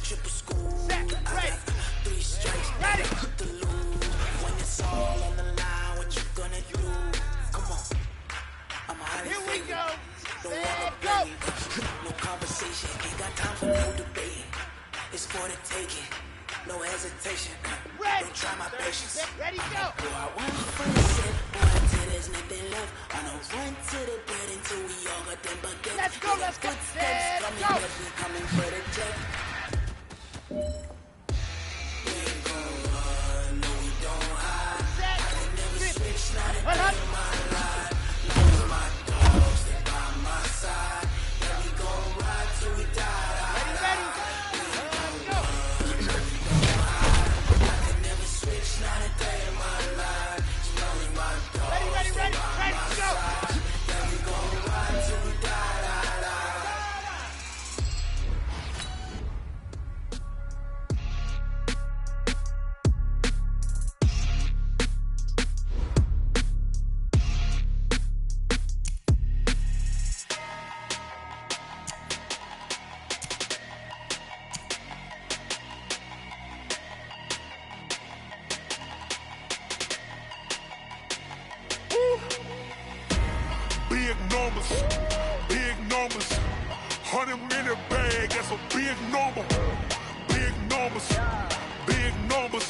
triple school. Set, ready. 3 strikes, ready. Put the lose. When it's all on the line, what you gonna do? Come on. I'm highly Here we favored. go. Don't Set, wanna go. blame. No conversation, ain't got time for no debate. It's for the taking, no hesitation. Ready. Don't try my patience. Ready, go. Go out one for the set, boy, till there's nothing left. On a run to the bed until we all got them buckets. Let's go, let's go. Footsteps coming, Go. yes, we coming for the jet. We ain't gon' run, no, we don't hide. Set. I can never switch, not a What day up? in my life. Long as my dogs, they by my side. Yeah, we gon' ride till we die. Ready, ready. Go. I can never switch, not a day in my life. As long as my dogs, Ready, ready, ready, ready, go. yeah, we gon' ride till we die. Big numbers, big numbers. 100-minute bag, that's a big number. Big numbers, big numbers.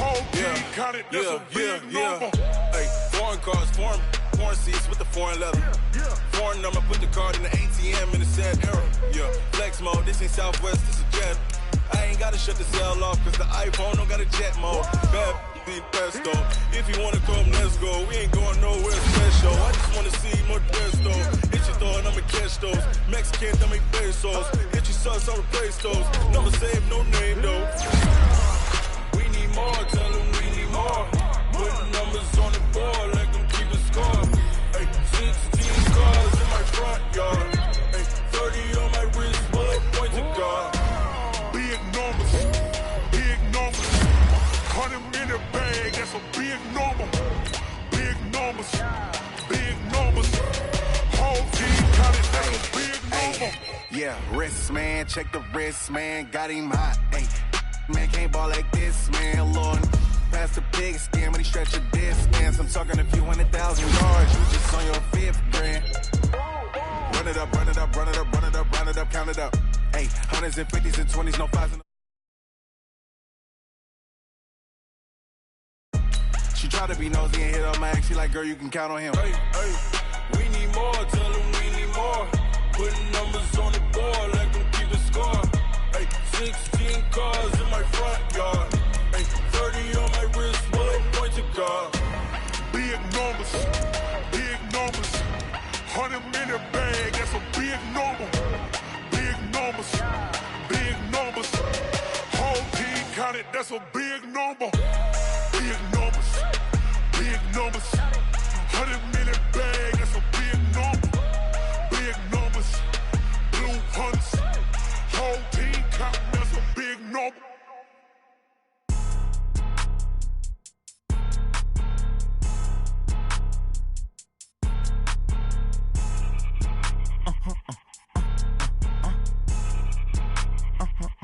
Whole team counted, that's a big number. Hey, foreign cars, foreign seats with the foreign leather. Foreign number, put the card in the ATM in the sad era. Yeah, flex mode, this ain't Southwest, this a jet. I ain't gotta shut the cell off, cause the iPhone don't got a jet mode. Bad be pesto. If you wanna come, let's go. We ain't going nowhere special. I just wanna see more pesto. Hit your throw and I'ma catch those. Mexican, I make pesos. Hit your sus, I'll replace those. Never save no name though. We need more, tell them we need more. Putting numbers on the board, let them keep a score. Hey, 16 cars in my front yard. Hey, 30 on my wrist, bullet point to God. Big numbers, big numbers. 100-minute bag, that's a big number. Big numbers, big numbers. Whole team counted, that's a big number. Yeah, wrist man, check the wrist man, got him hot. Ay, man can't ball like this, man. Lord, past the pig skin when he stretch a distance. I'm talking a few 100,000 yards, you just on your 5th grand. Run it up, run it up, run it up, run it up, run it up, count it up. Hey, 100s and 50s and 20s, no 5s. She try to be nosy and hit up my ex. She like, girl, you can count on him. Hey, hey, we need more, tell them we need more. Putting numbers on the board, let them keep a score. Hey, 16 cars in my front yard. Hey, 30 on my wrist, bullet point to God. Big numbers, big numbers. 100-minute bag, that's a big number. Big numbers, big numbers. Whole team counted, that's a big number. Big numbers, big numbers. 100-minute bag, that's a big number. Big numbers, blue hunts. Whole team counting, that's a big number.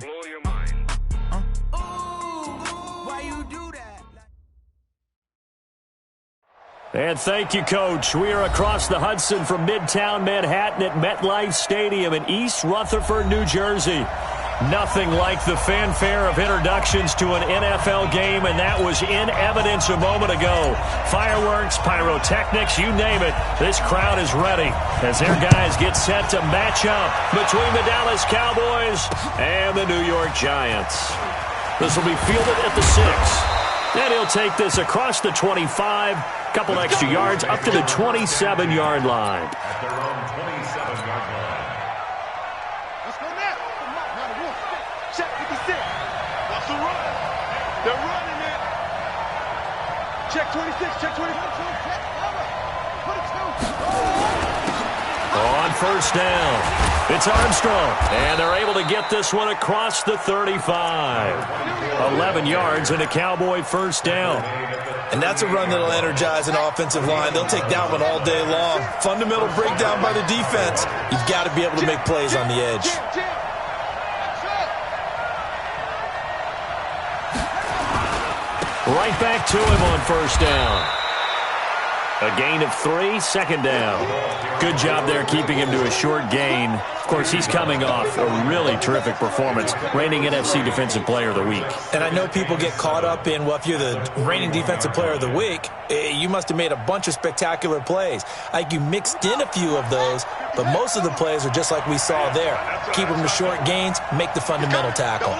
Blow your mind. Why you do that? And thank you, Coach. We are across the Hudson from Midtown Manhattan at MetLife Stadium in East Rutherford, New Jersey. Nothing like the fanfare of introductions to an NFL game, and that was in evidence a moment ago. Fireworks, pyrotechnics, you name it. This crowd is ready as their guys get set to match up between the Dallas Cowboys and the New York Giants. This will be fielded at the 6. And he'll take this across the 25, couple extra yards up to the 27-yard line. At their own 27-yard line. Let's go now. Check 56. That's a run. They're running it. Check 26. Check 26. On first down, it's Armstrong. And they're able to get this one across the 35. 11 yards and a Cowboy first down. And that's a run that'll energize an offensive line. They'll take that one all day long. Fundamental breakdown by the defense. You've got to be able to make plays on the edge. Right back to him on first down. A gain of 3, second down. Good job there keeping him to a short gain. Of course, he's coming off a really terrific performance, reigning NFC Defensive Player of the Week. And I know people get caught up in, well, if you're the reigning Defensive Player of the Week, you must have made a bunch of spectacular plays. Like you mixed in a few of those, but most of the plays are just like we saw there. Keep them to short gains, make the fundamental tackle.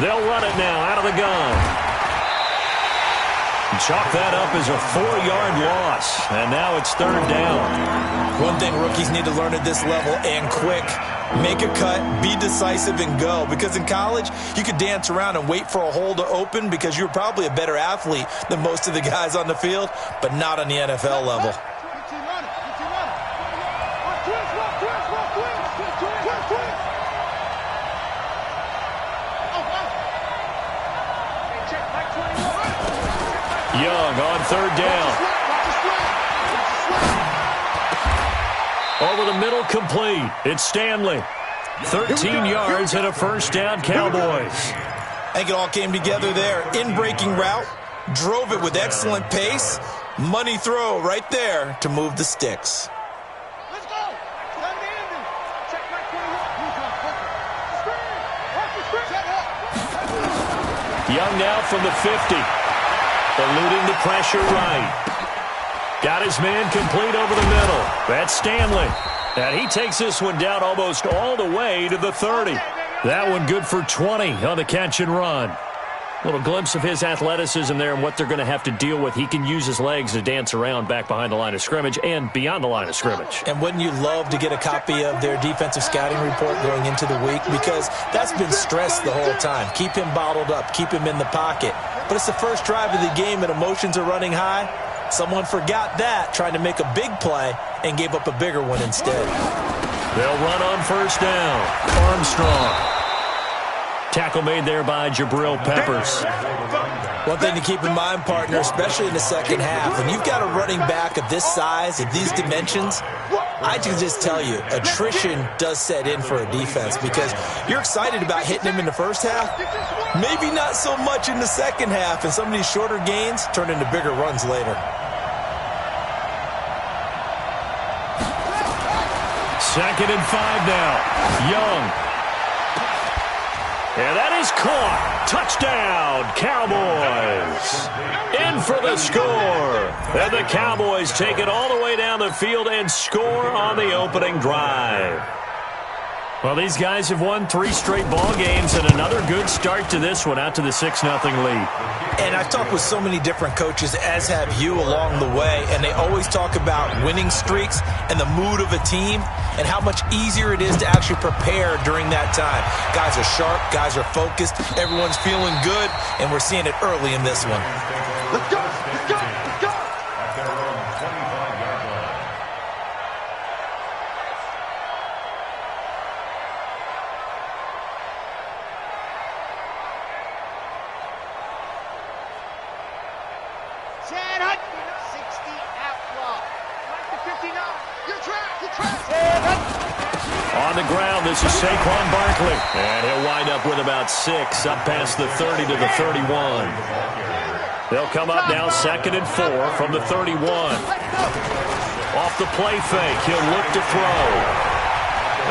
They'll run it now out of the gun. Chalk that up as a 4-yard loss, and now it's third down. One thing rookies need to learn at this level, and quick, make a cut, be decisive, and go. Because in college, you could dance around and wait for a hole to open because you're probably a better athlete than most of the guys on the field, but not on the NFL level. Young on third down. Over the middle, complete. It's Stanley. 13 yards and a first down, Cowboys. I think it all came together there. In-breaking route, drove it with excellent pace. Money throw right there to move the sticks. Let's go. Check my 21. Young now from the 50. Eluding the pressure right. Got his man complete over the middle. That's Stanley. And he takes this one down almost all the way to the 30. That one good for 20 on the catch and run. Little glimpse of his athleticism there and what they're going to have to deal with. He can use his legs to dance around back behind the line of scrimmage and beyond the line of scrimmage. And wouldn't you love to get a copy of their defensive scouting report going into the week? Because that's been stressed the whole time. Keep him bottled up. Keep him in the pocket. But it's the first drive of the game and emotions are running high. Someone forgot that, trying to make a big play, and gave up a bigger one instead. They'll run on first down. Armstrong. Tackle made there by Jabril Peppers. One thing to keep in mind, partner, especially in the second half, when you've got a running back of this size, of these dimensions, I can just tell you, attrition does set in for a defense because you're excited about hitting him in the first half, maybe not so much in the second half, and some of these shorter gains turn into bigger runs later. Second and 5 now. Young. And that is caught. Touchdown, Cowboys. In for the score. And the Cowboys take it all the way down the field and score on the opening drive. Well, these guys have won 3 straight ball games and another good start to this one, out to the 6-0 lead. And I've talked with so many different coaches, as have you, along the way, and they always talk about winning streaks and the mood of a team and how much easier it is to actually prepare during that time. Guys are sharp, guys are focused, everyone's feeling good, and we're seeing it early in this one. Let's go. Let's go. Let's go. After a run, 25-yard line. Chad Hudson, 60 outlaw. Right to 59. You're trapped. You're trapped. On the ground, this is Saquon Barkley. And he'll wind up with about 6, up past the 30 to the 31. They'll come up now 2nd and 4 from the 31. Off the play fake, he'll look to throw.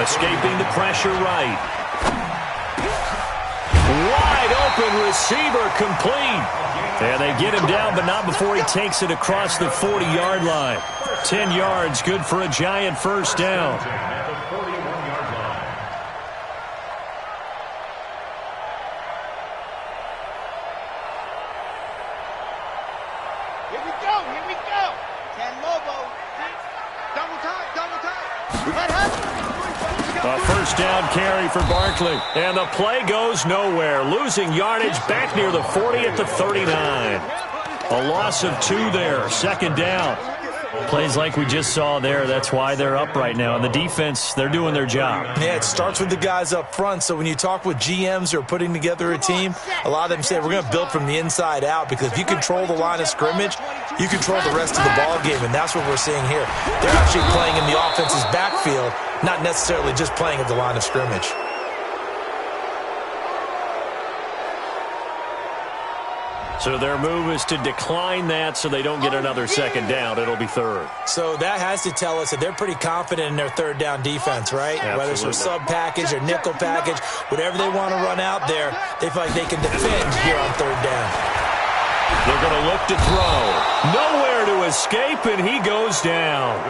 Escaping the pressure right. Wide open receiver complete. And they get him down, but not before he takes it across the 40-yard line. 10 yards, good for a giant first down. At the 41-yard line. Here we go. Here we go. 10 Lobo. Double time. Double time. Let Hudson. A first down carry for Barkley. And the play goes nowhere. Losing yardage back near the 40 at the 39. A loss of 2 there. Second down. Plays like we just saw there. That's why they're up right now. And the defense, they're doing their job. Yeah, it starts with the guys up front. So when you talk with GMs who are putting together a team, a lot of them say we're going to build from the inside out, because if you control the line of scrimmage, you control the rest of the ball game, and that's what we're seeing here. They're actually playing in the offense's backfield, not necessarily just playing at the line of scrimmage. So their move is to decline that so they don't get another second down. It'll be third. So that has to tell us that they're pretty confident in their third down defense, right? Absolutely. Whether it's a sub package or nickel package, whatever they want to run out there, they feel like they can defend here on third down. They're going to look to throw. Nowhere to escape, and he goes down.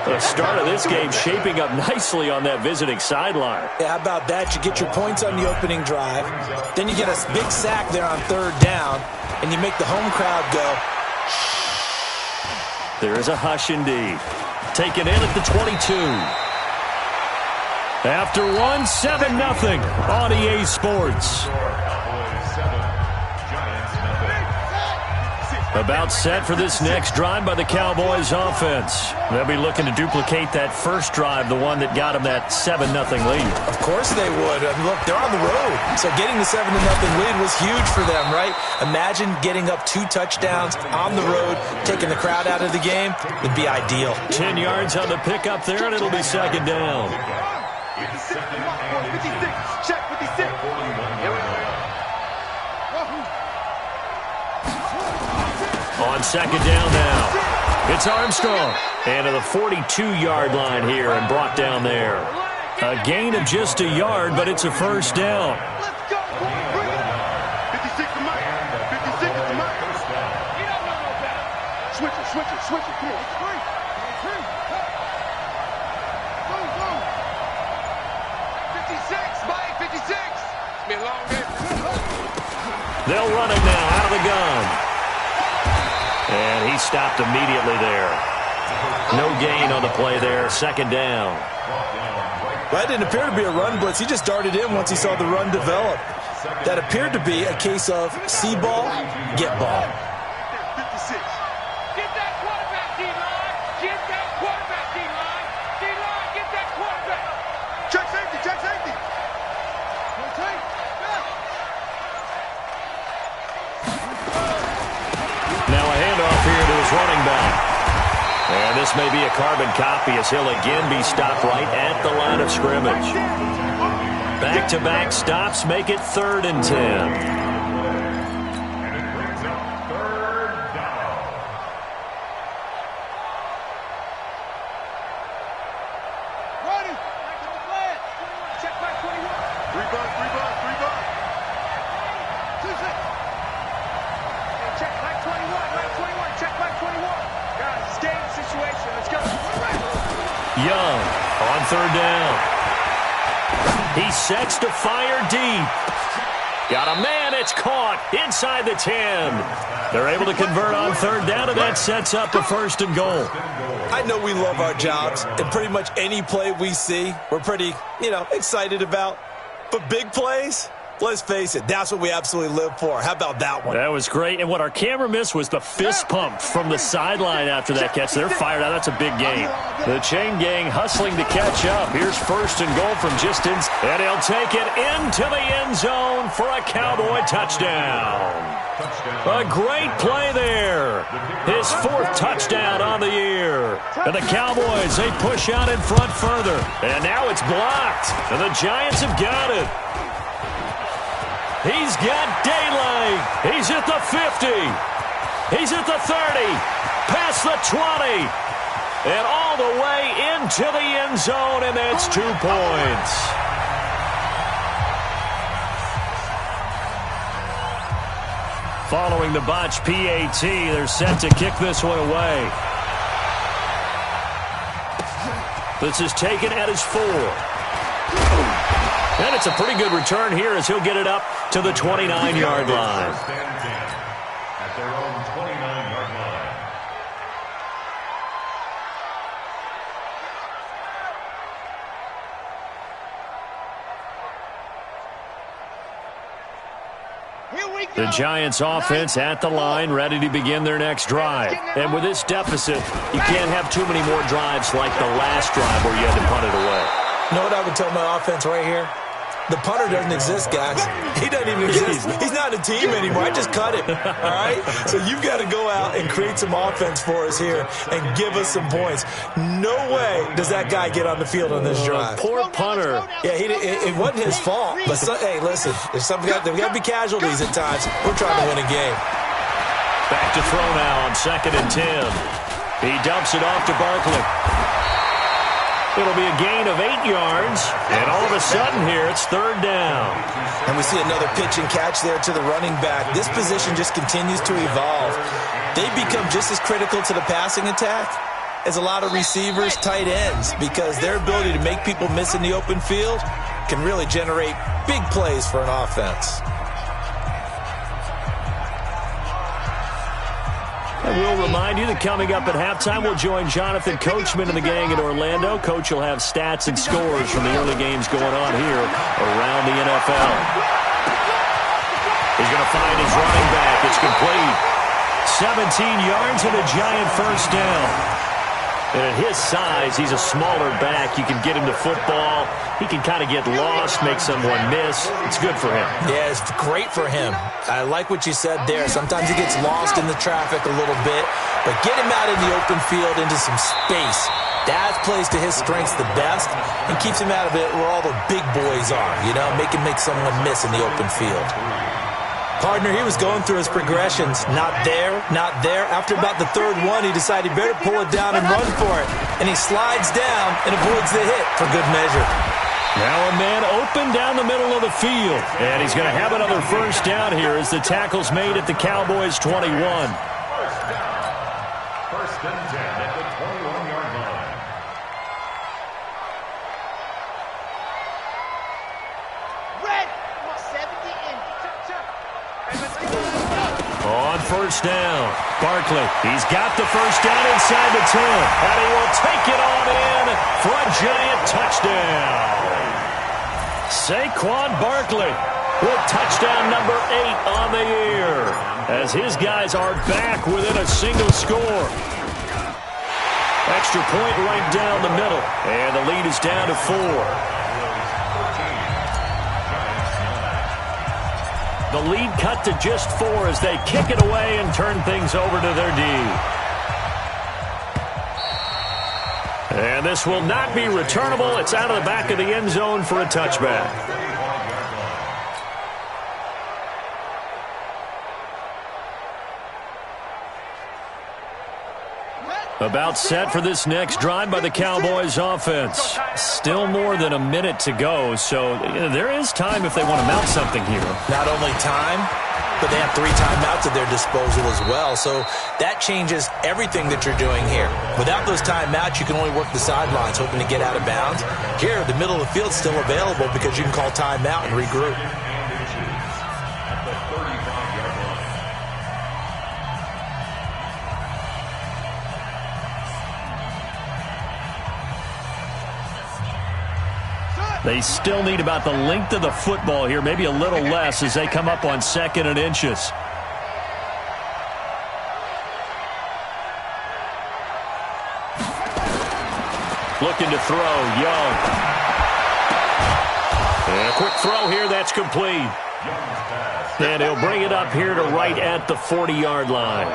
The start of this game shaping up nicely on that visiting sideline. Yeah, how about that? You get your points on the opening drive. Then you get a big sack there on third down, and you make the home crowd go. There is a hush indeed. Taken in at the 22. After one, 7-0 on EA Sports. About set for this next drive by the Cowboys offense. They'll be looking to duplicate that first drive, the one that got them that 7-0 lead. Of course they would. I mean, look, they're on the road. So getting the 7-0 lead was huge for them, right? Imagine getting up 2 touchdowns on the road, taking the crowd out of the game. Would be ideal. 10 yards on the pickup there, and it'll be second down. 56, check 56. Here we go. On second down now, it's Armstrong. And to the 42-yard line here and brought down there. A gain of just a yard, but it's a first down. Let's go, boy. Bring it up. 56 to Mike. 56 to Mike. You don't know no better. Switch it. Come on. It's free. Go. 56, Mike. 56. It's been a long game. They'll run it now out of the gun. And he stopped immediately there. No gain on the play there. Second down. Well, that didn't appear to be a run blitz. He just darted in once he saw the run develop. That appeared to be a case of see ball, get ball. 56. Get that quarterback, D-line. Get that quarterback, D-line. D-line, get that quarterback. Check safety. Now a handoff here to his running back. And this may be a carbon copy as he'll again be stopped right at the line of scrimmage. Back-to-back stops make it 3rd and 10. Young on 3rd down. He sets to fire deep. Got a man, it's caught inside the 10. They're able to convert on 3rd down, and that sets up a 1st and goal. I know we love our jobs, and pretty much any play we see, we're pretty, excited about. But big plays, let's face it, that's what we absolutely live for. How about that one? That was great, and what our camera missed was the fist pump from the sideline after that catch. They're fired out. That's a big gain. The chain gang hustling to catch up. Here's 1st and goal from just inside, and he'll take it into the end zone for a Cowboy touchdown. A great play there. His 4th touchdown on the year. And the Cowboys, they push out in front further. And now it's blocked, and the Giants have got it. He's got daylight. He's at the 50. He's at the 30. Past the 20. And all the way into the end zone, and that's 2 points. Following the botch PAT, they're set to kick this one away. This is taken at his 4. And it's a pretty good return here as he'll get it up to the 29-yard line. At their own 29-yard line. We The Giants offense at the line, ready to begin their next drive. And with this deficit, you can't have too many more drives like the last drive where you had to punt it away. You know what I would tell my offense right here? The punter doesn't exist, guys. He doesn't even exist. He's not a team anymore. I just cut him, all right? So you've got to go out and create some offense for us here and give us some points. No way does that guy get on the field on this drive. Poor punter. Yeah, it wasn't his fault. But, hey, listen, there's got to be casualties at times. We're trying to win a game. Back to throw now on 2nd and 10. He dumps it off to Barkley. It'll be a gain of 8 yards, and all of a sudden here, it's 3rd down. And we see another pitch and catch there to the running back. This position just continues to evolve. They become just as critical to the passing attack as a lot of receivers, tight ends, because their ability to make people miss in the open field can really generate big plays for an offense. And we'll remind you that coming up at halftime, we'll join Jonathan Coachman and the gang in Orlando. Coach will have stats and scores from the early games going on here around the NFL. He's going to find his running back. It's complete. 17 yards and a giant first down. And at his size, he's a smaller back. You can get him to football. He can kind of get lost, make someone miss. It's good for him. Yeah, it's great for him. I like what you said there. Sometimes he gets lost in the traffic a little bit, but get him out in the open field into some space. That plays to his strengths the best and keeps him out of it where all the big boys are, you know, make someone miss in the open field. Partner, he was going through his progressions. Not there, not there. After about the 3rd one, he decided he better pull it down and run for it. And he slides down and avoids the hit for good measure. Now a man open down the middle of the field. And he's going to have another first down here as the tackle's made at the Cowboys' 21. First and 10 at the 21-yard line. Red, 70 in. On first down, Barkley. He's got the first down inside the 10. And he will take it on in for a giant touchdown. Saquon Barkley with touchdown number 8 on the year as his guys are back within a single score. Extra point right down the middle, and the lead is down to 4. The lead cut to just 4 as they kick it away and turn things over to their D. And this will not be returnable. It's out of the back of the end zone for a touchback. About set for this next drive by the Cowboys offense. Still more than a minute to go, so there is time if they want to mount something here. Not only time, but they have 3 timeouts at their disposal as well, so that changes everything that you're doing here. Without those timeouts, you can only work the sidelines, hoping to get out of bounds. Here, the middle of the field is still available because you can call timeout and regroup. They still need about the length of the football here, maybe a little less as they come up on 2nd and inches. Looking to throw, Young. And a quick throw here, that's complete. And he'll bring it up here to right at the 40-yard line.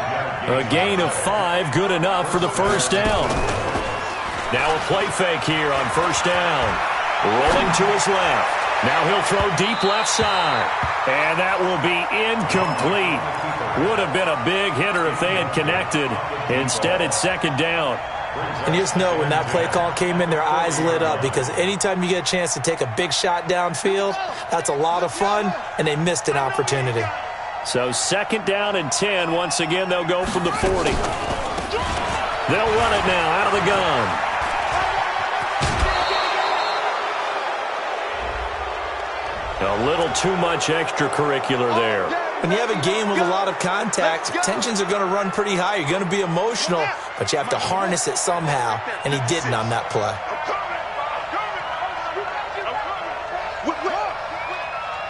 A gain of 5, good enough for the first down. Now a play fake here on first down. Rolling to his left. Now he'll throw deep left side. And that will be incomplete. Would have been a big hitter if they had connected. Instead, it's 2nd down. And you just know when that play call came in, their eyes lit up because anytime you get a chance to take a big shot downfield, that's a lot of fun, and they missed an opportunity. So 2nd down and 10. Once again, they'll go from the 40. They'll run it now out of the gun. A little too much extracurricular there. When you have a game with a lot of contact, tensions are going to run pretty high. You're going to be emotional, but you have to harness it somehow, and he didn't on that play.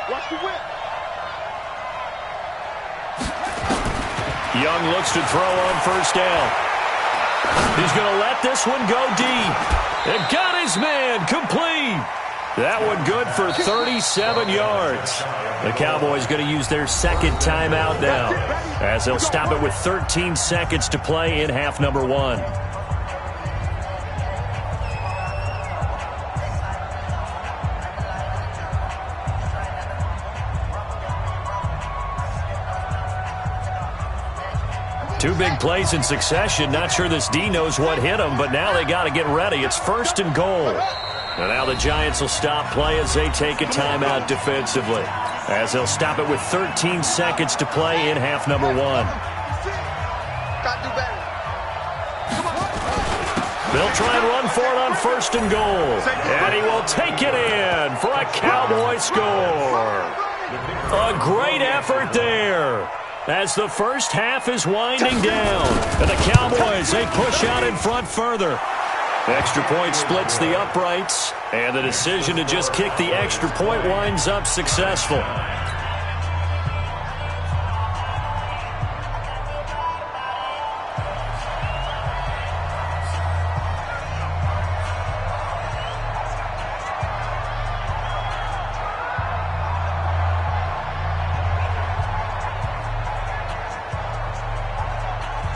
Watch the whip. Young looks to throw on first down. He's going to let this one go deep. And got his man complete. That one good for 37 yards. The Cowboys going to use their second timeout now, as they'll stop it with 13 seconds to play in half number 1. Two big plays in succession. Not sure this D knows what hit him, but now they got to get ready. It's 1st and goal. And now the Giants will stop play as they take a timeout defensively, as they'll stop it with 13 seconds to play in half number 1. They'll try and run for it on 1st and goal. And he will take it in for a Cowboy score. A great effort there, as the first half is winding down. And the Cowboys, they push out in front further. The extra point splits the uprights, and the decision to just kick the extra point winds up successful.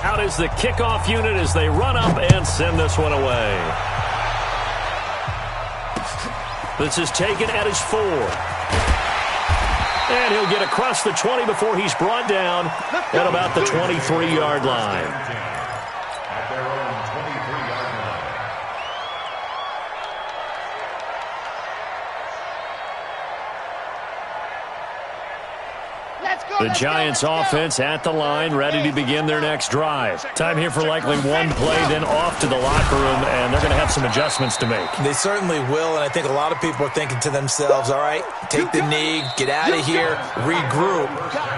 Out is the kickoff unit as they run up and send this one away. This is taken at his 4. And he'll get across the 20 before he's brought down at about the 23-yard line. At their own 23-yard line. The Giants offense at the line, ready to begin their next drive. Time here for likely one play, then off to the locker room, and they're going to have some adjustments to make. They certainly will, and I think a lot of people are thinking to themselves, all right, take the knee, get out of here, regroup.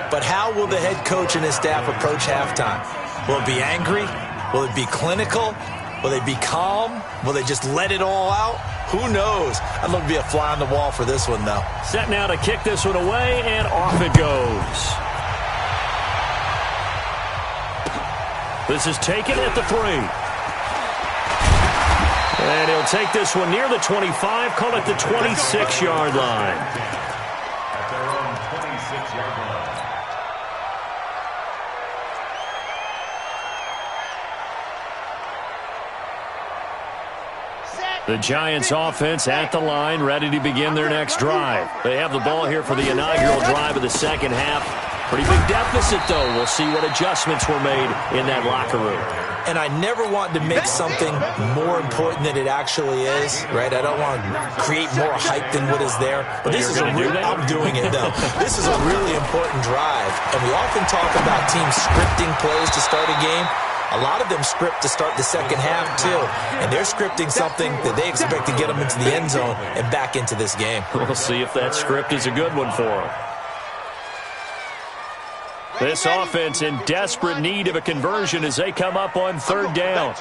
But how will the head coach and his staff approach halftime? Will it be angry? Will it be clinical? Will they be calm? Will they just let it all out? Who knows? I'd love to be a fly on the wall for this one, though. Set now to kick this one away, and off it goes. This is taken at the 3. And he'll take this one near the 25, call it the 26-yard line. At their own 26-yard line. The Giants offense at the line, ready to begin their next drive. They have the ball here for the inaugural drive of the second half. Pretty big deficit, though. We'll see what adjustments were made in that locker room. And I never want to make something more important than it actually is, right? I don't want to create more hype than what is there. But this is I'm doing it, though. This is a really important drive. And we often talk about teams scripting plays to start a game. A lot of them script to start the second half, too. And they're scripting something that they expect to get them into the end zone and back into this game. We'll see if that script is a good one for them. This offense in desperate need of a conversion as they come up on 3rd down.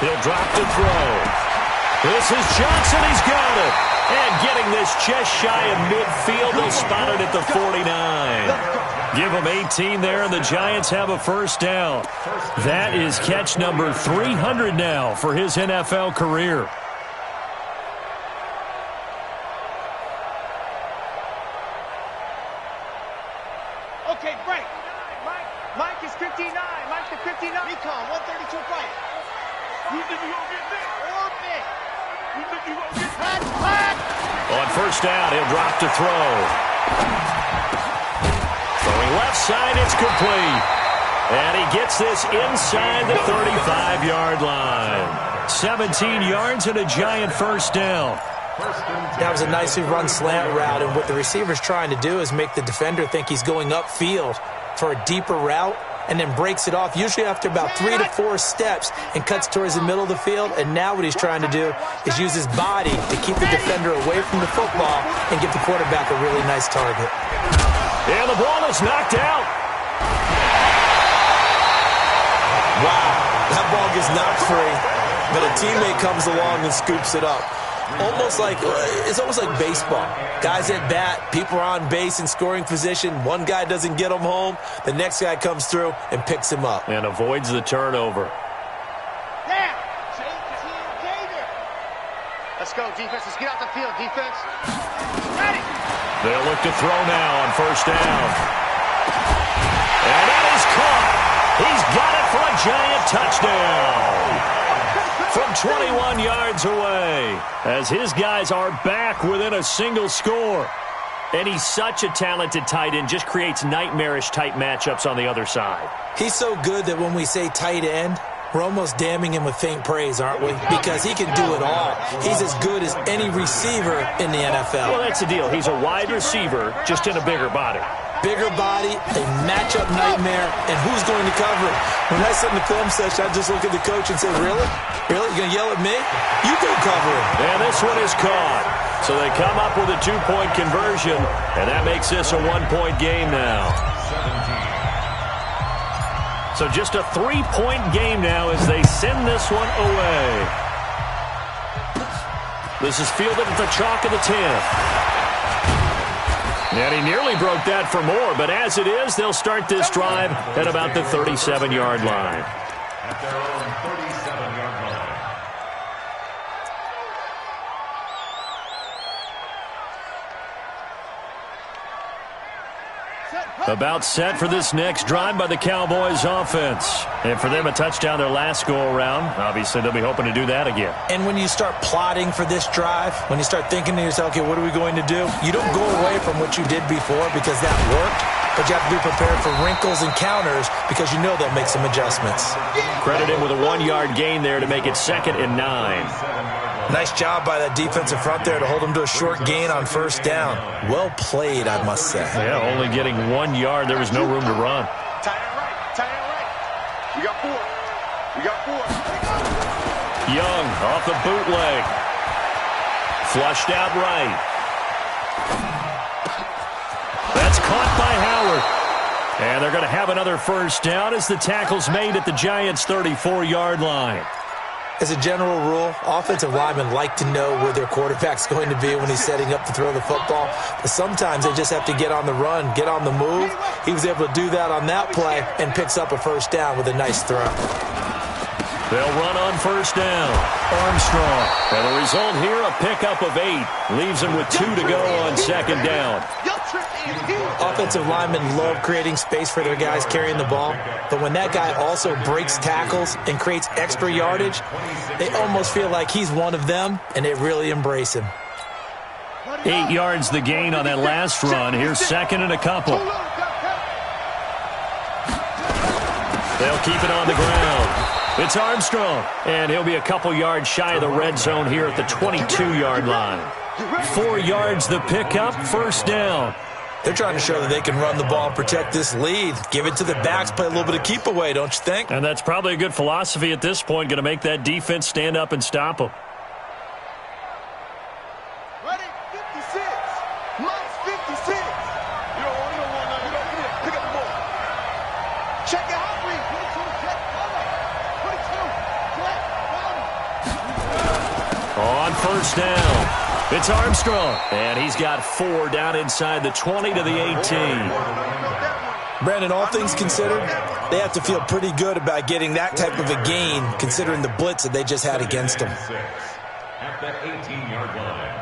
He'll drop to throw. This is Johnson. He's got it. And getting this just shy of midfield, they'll spot it at the 49. Give them 18 there, and the Giants have a first down. That is catch number 300 now for his NFL career. Okay, break. Mike is 59. Mike the 59. Recon, 132 fight. You think you gonna get big? Or big. You think you gonna get Hot. On first down, he'll drop to throw. Throwing left side, it's complete. And he gets this inside the 35-yard line. 17 yards and a Giant first down. That was a nicely run slant route, and what the receiver's trying to do is make the defender think he's going upfield for a deeper route, and then breaks it off, usually after about 3 to 4 steps, and cuts towards the middle of the field. And now what he's trying to do is use his body to keep the defender away from the football and give the quarterback a really nice target. And the ball is knocked out. Wow, that ball gets knocked free, but a teammate comes along and scoops it up. almost like baseball. Guys at bat, people are on base in scoring position. One guy doesn't get him home. The next guy comes through and picks him up. And avoids the turnover. Let's go, defense. Let's get out the field, defense. Ready. They'll look to throw now on first down. And it is caught. He's got it for a giant touchdown from 21 yards away, as his guys are back within a single score. And he's such a talented tight end, just creates nightmarish-type matchups on the other side. He's so good that when we say tight end, we're almost damning him with faint praise, aren't we? Because he can do it all. He's as good as any receiver in the NFL. Well, that's the deal. He's a wide receiver, just in a bigger body. Bigger body, a matchup nightmare, and who's going to cover it? When I sit in the film session, I just look at the coach and say, really? Really? You're going to yell at me? You go cover it. And this one is caught. So they come up with a 2-point conversion, and that makes this a 1-point game now. So just a 3-point game now as they send this one away. This is fielded at the chalk of the 10th. And he nearly broke that for more, but as it is, they'll start this drive at about the 37-yard line. At their own 37-yard line. About set for this next drive by the Cowboys offense. And for them, a touchdown their last go-around. Obviously, they'll be hoping to do that again. And when you start plotting for this drive, when you start thinking to yourself, okay, what are we going to do? You don't go away from what you did before because that worked, but you have to be prepared for wrinkles and counters because you know they'll make some adjustments. Credit him with a 1-yard gain there to make it 2nd and 9. Nice job by that defensive front there to hold him to a short gain on first down. Well played, I must say. Yeah, only getting 1 yard. There was no room to run. Tight end right. Tight end right. We got 4. We got 4. Young off the bootleg. Flushed out right. That's caught by Howard. And they're going to have another first down as the tackle's made at the Giants' 34-yard line. As a general rule, offensive linemen like to know where their quarterback's going to be when he's setting up to throw the football. But sometimes they just have to get on the run, get on the move. He was able to do that on that play and picks up a first down with a nice throw. They'll run on first down. Armstrong. And the result here, a pickup of 8. Leaves them with 2 to go on second down. Offensive linemen love creating space for their guys carrying the ball, but when that guy also breaks tackles and creates extra yardage, they almost feel like he's one of them, and they really embrace him. 8 yards the gain on that last run. Here's 2nd and a couple. They'll keep it on the ground. It's Armstrong, and he'll be a couple yards shy of the red zone here at the 22-yard line. 4 yards the pickup, first down. They're trying to show that they can run the ball and protect this lead. Give it to the backs, play a little bit of keep away, don't you think? And that's probably a good philosophy at this point, going to make that defense stand up and stop them. Ready? 56. Mike's 56. You don't want none. You don't get it. Pick up the ball. Check it out, please. 22. Check. 22. Check. On first down. It's Armstrong, and he's got 4 down inside the 20 to the 18. Brandon, all things considered, they have to feel pretty good about getting that type of a gain, considering the blitz that they just had against them. At the 18-yard line.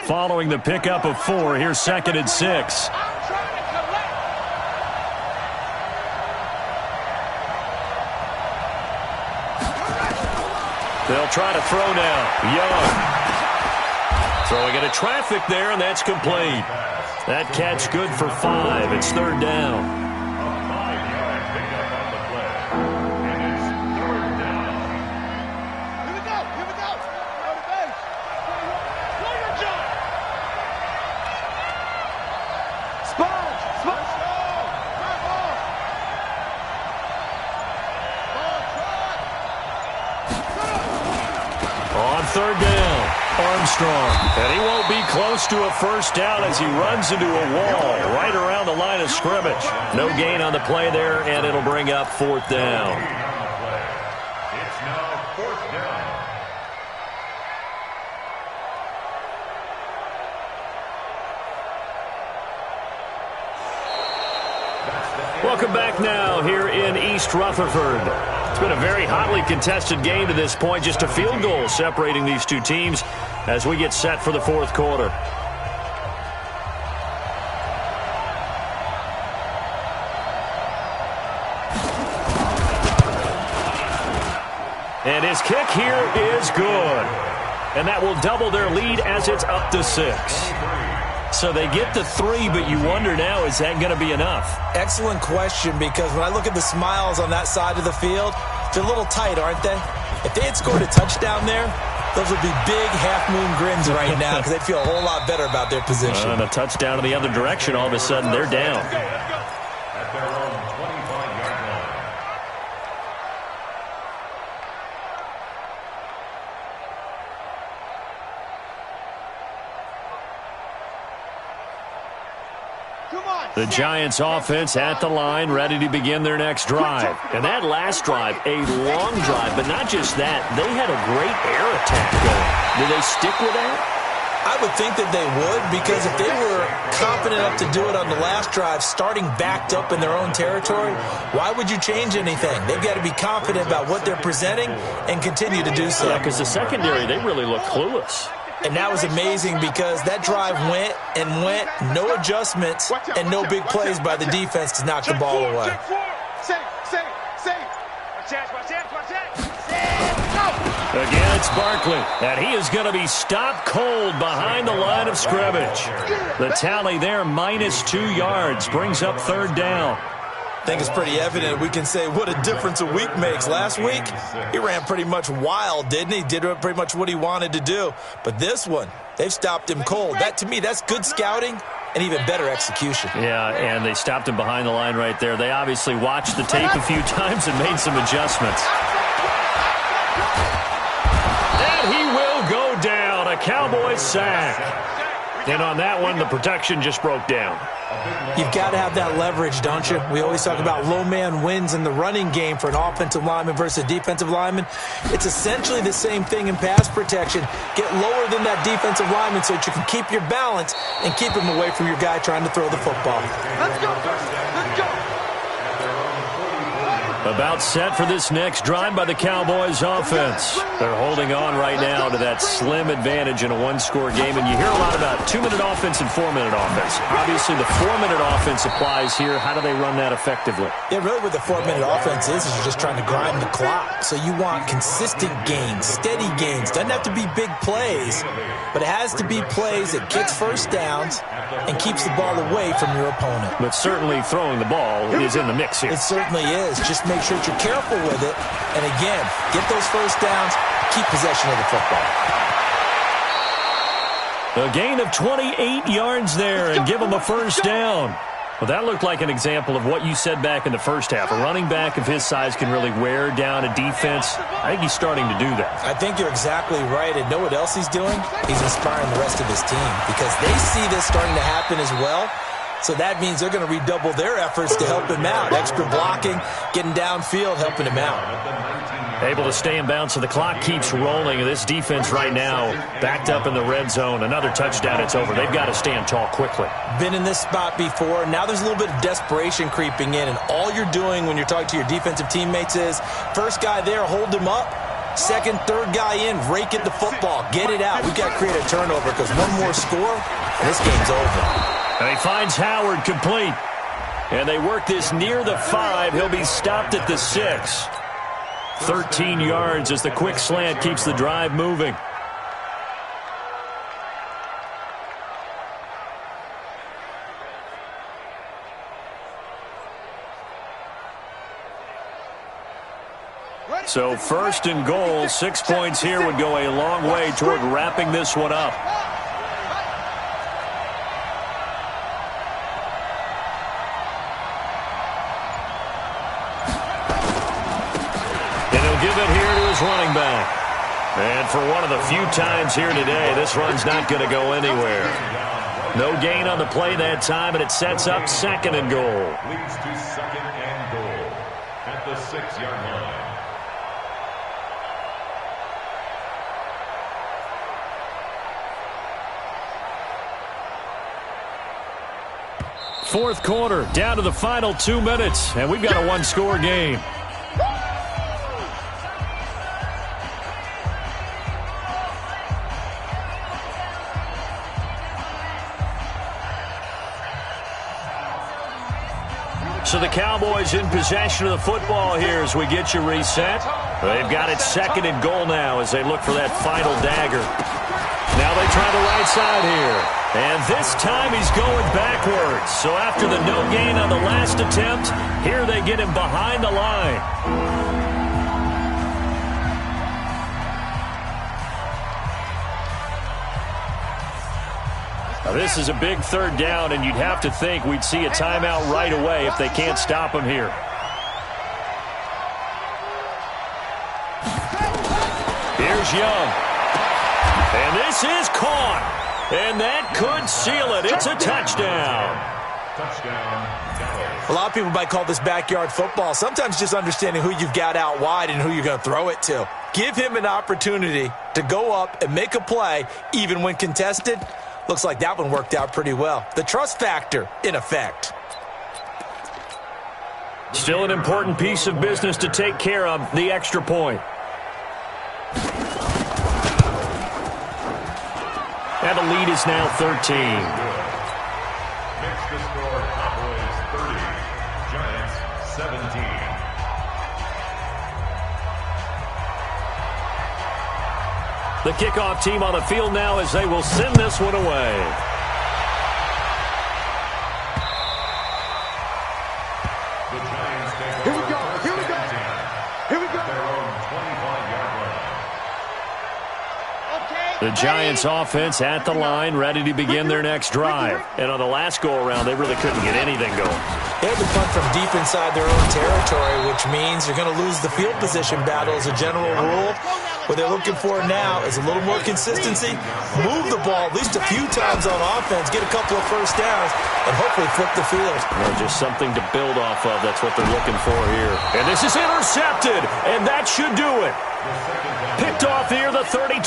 Following the pickup of 4, here's 2nd and 6. They'll try to throw now. Young. Throwing into traffic there, and that's complete. That catch good for 5. It's 3rd down. A 5-yard pickup on the play. And it's 3rd down. Here we go. Here we go. Go to base. Warrior jump. Sponge. Sponge. Right ball. Ball, try. On 3rd down, Armstrong. And he won't be close to a first down as he runs into a wall right around the line of scrimmage. No gain on the play there, and it'll bring up fourth down. It's now fourth down. Welcome back now here in East Rutherford. It's been a very hotly contested game to this point. Just a field goal separating these two teams as we get set for the fourth quarter. And his kick here is good. And that will double their lead as it's up to 6. So they get the 3, but you wonder now, is that going to be enough? Excellent question, because when I look at the smiles on that side of the field, they're a little tight, aren't they? If they had scored a touchdown there, those would be big half-moon grins right now because they'd feel a whole lot better about their position. And a touchdown in the other direction, all of a sudden they're down. At their own 25-yard line. The Giants offense at the line, ready to begin their next drive. And that last drive, a long drive, but not just that. They had a great air attack going. Do they stick with that? I would think that they would, because if they were confident enough to do it on the last drive, starting backed up in their own territory, why would you change anything? They've got to be confident about what they're presenting and continue to do so. Yeah, because the secondary, they really look clueless. And that was amazing because that drive went and went, no adjustments and no big plays by the defense to knock the ball away. Again, it's Barkley, and he is going to be stopped cold behind the line of scrimmage. The tally there, -2 yards, brings up third down. I think it's pretty evident. We can say what a difference a week makes. Last week, he ran pretty much wild, didn't he? Did pretty much what he wanted to do. But this one, they've stopped him cold. That, to me, that's good scouting and even better execution. Yeah, and they stopped him behind the line right there. They obviously watched the tape a few times and made some adjustments. And he will go down. A Cowboys sack. And on that one, the protection just broke down. You've got to have that leverage, don't you? We always talk about low man wins in the running game for an offensive lineman versus a defensive lineman. It's essentially the same thing in pass protection. Get lower than that defensive lineman so that you can keep your balance and keep him away from your guy trying to throw the football. Let's go. Let's go. About set for this next drive by the Cowboys offense. They're holding on right now to that slim advantage in a one-score game. And you hear a lot about 2-minute offense and 4-minute offense. Obviously, the 4-minute offense applies here. How do they run that effectively? Yeah, really what the 4-minute offense is you're just trying to grind the clock. So you want consistent gains, steady gains. Doesn't have to be big plays, but it has to be plays that gets first downs and keeps the ball away from your opponent. But certainly throwing the ball is in the mix here. It certainly is. Just make sure that you're careful with it. And again, get those first downs, keep possession of the football. A gain of 28 yards there and give them a first down. Well, that looked like an example of what you said back in the first half. A running back of his size can really wear down a defense. I think he's starting to do that. I think you're exactly right. And know what else he's doing? He's inspiring the rest of his team because they see this starting to happen as well. So that means they're going to redouble their efforts to help him out. Extra blocking, getting downfield, helping him out. Able to stay in bounds, so the clock keeps rolling. This defense right now backed up in the red zone. Another touchdown, it's over. They've got to stand tall quickly. Been in this spot before. Now there's a little bit of desperation creeping in, and all you're doing when you're talking to your defensive teammates is first guy there, hold him up. Second, third guy in, rake at the football. Get it out. We've got to create a turnover because one more score, and this game's over. And he finds Howard complete. And they work this near the 5. He'll be stopped at the 6. 13 yards as the quick slant keeps the drive moving. So first and goal, 6 points here would go a long way toward wrapping this one up. And he'll give it here to his running back. And for one of the few times here today, this run's not going to go anywhere. No gain on the play that time, and it sets up 2nd and goal. Leads to 2nd and goal at the 6-yard line. Fourth quarter, down to the final 2 minutes, and we've got a one-score game. So the Cowboys in possession of the football here as we get you reset. They've got it 2nd and goal now as they look for that final dagger. Now they try the right side here. And this time he's going backwards. So after the no gain on the last attempt, here they get him behind the line. Now, this is a big 3rd down, and you'd have to think we'd see a timeout right away if they can't stop him here. Here's Young. And this is caught. And that could seal it. It's a touchdown. A lot of people might call this backyard football. Sometimes just understanding who you've got out wide and who you're going to throw it to. Give him an opportunity to go up and make a play, even when contested. Looks like that one worked out pretty well. The trust factor, in effect. Still an important piece of business to take care of, the extra point. And the lead is now 13. Makes the score Cowboys 30, Giants 17. The kickoff team on the field now as they will send this one away. The Giants take Here we go. Here we go. Here we go. their own 25-yard line. The Giants offense at the line, ready to begin their next drive. And on the last go-around, they really couldn't get anything going. They had to punt from deep inside their own territory, which means you're going to lose the field position battle as a general rule. What they're looking for now is a little more consistency, move the ball at least a few times on offense, get a couple of first downs, and hopefully flip the field. Well, just something to build off of. That's what they're looking for here. And this is intercepted, and that should do it. Picked off here, the 32.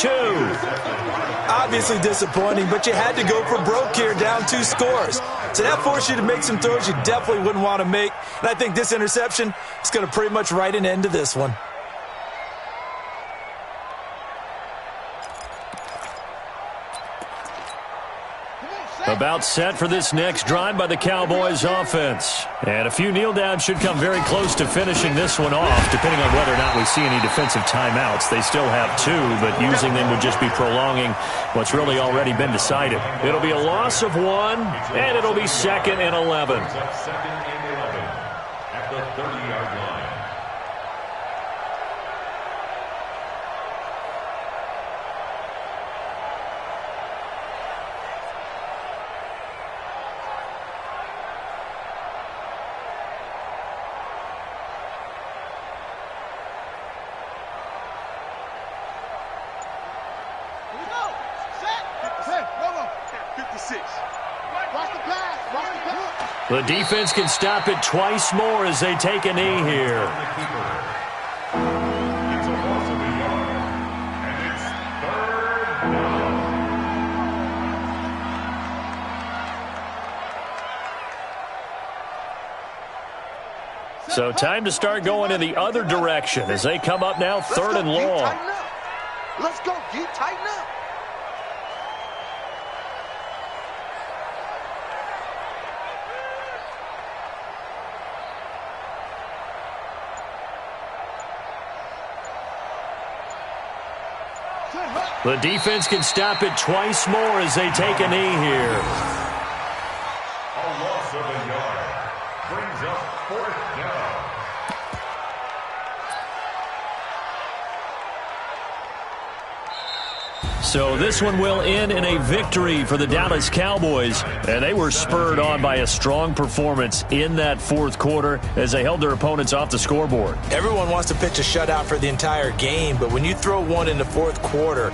Obviously disappointing, but you had to go for broke here, down 2 scores. So that forced you to make some throws you definitely wouldn't want to make. And I think this interception is going to pretty much write an end to this one. About set for this next drive by the Cowboys offense. And a few kneel downs should come very close to finishing this one off, depending on whether or not we see any defensive timeouts. They still have 2, but using them would just be prolonging what's really already been decided. It'll be a loss of 1, and it'll be 2nd and 11. 2nd and 11 at the 30-yard line. The defense can stop it twice more as they take a knee here. It's a loss of a yard, and it's 3rd down. So time to start going in the other direction as they come up now 3rd and long. Let's go, G. Tighten up. The defense can stop it twice more as they take a knee here. A loss of a yard brings up 4th down. So this one will end in a victory for the Dallas Cowboys, and they were spurred on by a strong performance in that fourth quarter as they held their opponents off the scoreboard. Everyone wants to pitch a shutout for the entire game, but when you throw one in the fourth quarter,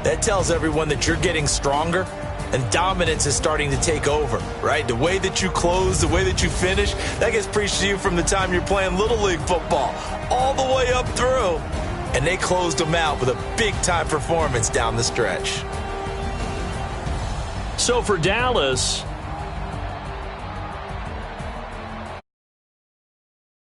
that tells everyone that you're getting stronger and dominance is starting to take over, right? The way that you close, the way that you finish, that gets preached to you from the time you're playing Little League football all the way up through. And they closed them out with a big-time performance down the stretch. So for Dallas,